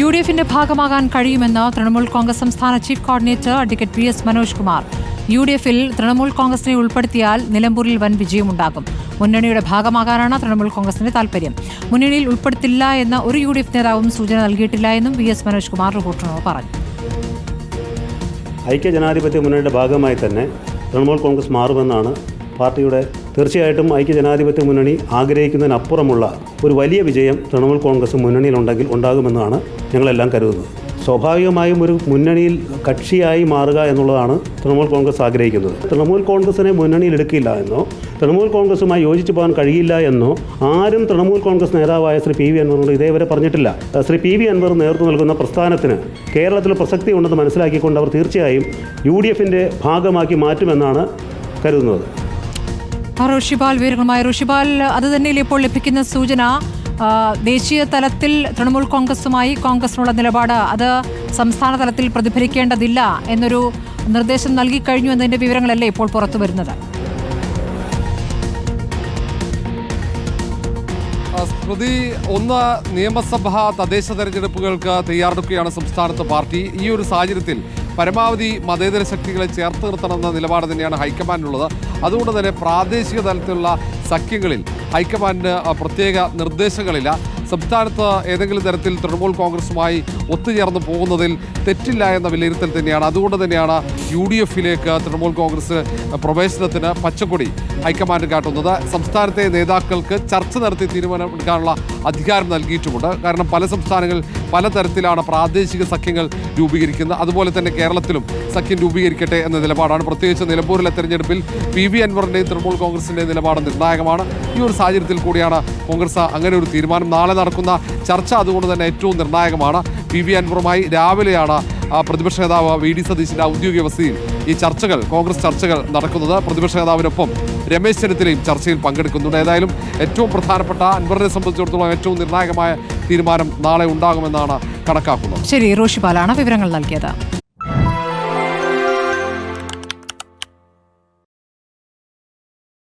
UDFിന്റെ ഭാഗമാകാൻ കഴിയുമെന്ന് തൃണമൂൽ കോൺഗ്രസ് സംസ്ഥാന chief coordinator advocate PS Manoj Kumar. UDFിൽ തൃണമൂൽ കോൺഗ്രസിനെ ഉൾപ്പെടുത്തിയാൽ നിലമ്പൂരിൽ വൻ വിജയമുണ്ടാകും. മുന്നണിയുടെ ഭാഗമാകാനാണ് തൃണമൂൽ കോൺഗ്രസിന്റെ താൽപര്യം. മുന്നണിയിൽ ഉൾപ്പെടുത്തില്ല എന്ന ഒരു UDF നേതാവും സൂചന നൽകിയിട്ടില്ല എന്നും PS മനോജ് കുമാർ റിപ്പോർട്ടറിനോട് പറഞ്ഞു. ഐക്യജനാധിപത്യ മുന്നണിയുടെ ഭാഗമായി തന്നെ തൃണമൂൽ കോൺഗ്രസ് മാറുമെന്നാണ് പാർട്ടിയുടെ തീർച്ചയായിട്ടും ഐക്യജനാധിപത്യ മുന്നണി ആഗ്രഹിക്കുന്നതിനപ്പുറമുള്ള ഒരു വലിയ വിജയം തൃണമൂൽ കോൺഗ്രസ് മുന്നണിയിലുണ്ടെങ്കിൽ ഉണ്ടാകുമെന്നാണ് ഞങ്ങളെല്ലാം കരുതുന്നത്. സ്വാഭാവികമായും ഒരു മുന്നണിയിൽ കക്ഷിയായി മാറുക എന്നുള്ളതാണ് തൃണമൂൽ കോൺഗ്രസ് ആഗ്രഹിക്കുന്നത്. തൃണമൂൽ കോൺഗ്രസിനെ മുന്നണിയിൽ എടുക്കില്ല എന്നോ തൃണമൂൽ കോൺഗ്രസുമായി യോജിച്ചു പോകാൻ കഴിയില്ല എന്നോ ആരും തൃണമൂൽ കോൺഗ്രസ് നേതാവായ ശ്രീ PV അൻവറിനോട് ഇതേവരെ പറഞ്ഞിട്ടില്ല. ശ്രീ PV അൻവർ നേതൃത്വം നൽകുന്ന പ്രസ്ഥാനത്തിന് കേരളത്തിൽ പ്രസക്തി ഉണ്ടെന്ന് മനസ്സിലാക്കിക്കൊണ്ട് അവർ തീർച്ചയായും UDFിൻ്റെ ഭാഗമാക്കി മാറ്റുമെന്നാണ് കരുതുന്നത്. ഋഷിപാൽ വിവരങ്ങളുമായി. ഋഷിപാൽ, അത് തന്നെയല്ലേ ഇപ്പോൾ ലഭിക്കുന്ന സൂചന? ദേശീയ തലത്തിൽ തൃണമൂൽ കോൺഗ്രസിനുള്ള നിലപാട് അത് സംസ്ഥാന തലത്തിൽ പ്രതിഫലിക്കേണ്ടതില്ല എന്നൊരു നിർദ്ദേശം നൽകിക്കഴിഞ്ഞു എന്നതിന്റെ വിവരങ്ങളല്ലേ ഇപ്പോൾ പുറത്തു വരുന്നത്? സ്മൃതി, ഒന്ന്, നിയമസഭാ തദ്ദേശ തെരഞ്ഞെടുപ്പുകൾക്ക് തയ്യാറെടുക്കുകയാണ് സംസ്ഥാനത്ത് പാർട്ടി. ഈ ഒരു സാഹചര്യത്തിൽ പരമാവധി മതേതര ശക്തികളെ ചേർത്ത് നിർത്തണമെന്ന നിലപാട് തന്നെയാണ് ഹൈക്കമാൻഡിനുള്ളത്. അതുകൊണ്ട് തന്നെ പ്രാദേശിക തലത്തിലുള്ള സഖ്യങ്ങളിൽ ഹൈക്കമാൻഡിന് പ്രത്യേക നിർദ്ദേശങ്ങളില്ല. സംസ്ഥാനത്ത് ഏതെങ്കിലും തരത്തിൽ തൃണമൂൽ കോൺഗ്രസുമായി ഒത്തുചേർന്ന് പോകുന്നതിൽ തെറ്റില്ല എന്ന വിലയിരുത്തൽ തന്നെയാണ്. അതുകൊണ്ട് തന്നെയാണ് UDFിലേക്ക് തൃണമൂൽ കോൺഗ്രസ് പ്രവേശനത്തിന് പച്ചക്കൊടി ഹൈക്കമാൻഡ് കാട്ടുന്നത്. സംസ്ഥാനത്തെ നേതാക്കൾക്ക് ചർച്ച നടത്തി തീരുമാനമെടുക്കാനുള്ള അധികാരം നൽകിയിട്ടുമുണ്ട്. കാരണം പല സംസ്ഥാനങ്ങളിൽ പലതരത്തിലാണ് പ്രാദേശിക സഖ്യങ്ങൾ രൂപീകരിക്കുന്നത്. അതുപോലെ തന്നെ കേരളത്തിലും സഖ്യം രൂപീകരിക്കട്ടെ എന്ന നിലപാടാണ്. പ്രത്യേകിച്ച് നിലമ്പൂരിലെ തെരഞ്ഞെടുപ്പിൽ PV അൻവറിൻ്റെയും തൃണമൂൽ കോൺഗ്രസിൻ്റെയും നിലപാട് നിർണായകമാണ്. ഈ ഒരു സാഹചര്യത്തിൽ കൂടിയാണ് കോൺഗ്രസ് അങ്ങനെ ഒരു തീരുമാനം. നാളെ നടക്കുന്ന ചർച്ച അതുകൊണ്ട് തന്നെ ഏറ്റവും നിർണായകമാണ്. PV അൻവറുമായി രാവിലെയാണ് പ്രതിപക്ഷ നേതാവ് VD സതീശിൻ്റെ ഔദ്യോഗിക വസതിയിൽ ഈ കോൺഗ്രസ് ചർച്ചകൾ നടക്കുന്നത്. പ്രതിപക്ഷ നേതാവിനൊപ്പം രമേശ് ചെന്നിത്തലയും ചർച്ചയിൽ പങ്കെടുക്കുന്നുണ്ട്. ഏതായാലും ഏറ്റവും പ്രധാനപ്പെട്ട അൻവറിനെ സംബന്ധിച്ചിടത്തോളം ഏറ്റവും നിർണായകമായ തീരുമാനം നാളെ ഉണ്ടാകുമെന്നാണ് കണക്കാക്കുന്നത്. ശരി, ഋഷിപാലാണ് വിവരങ്ങൾ നൽകിയത്.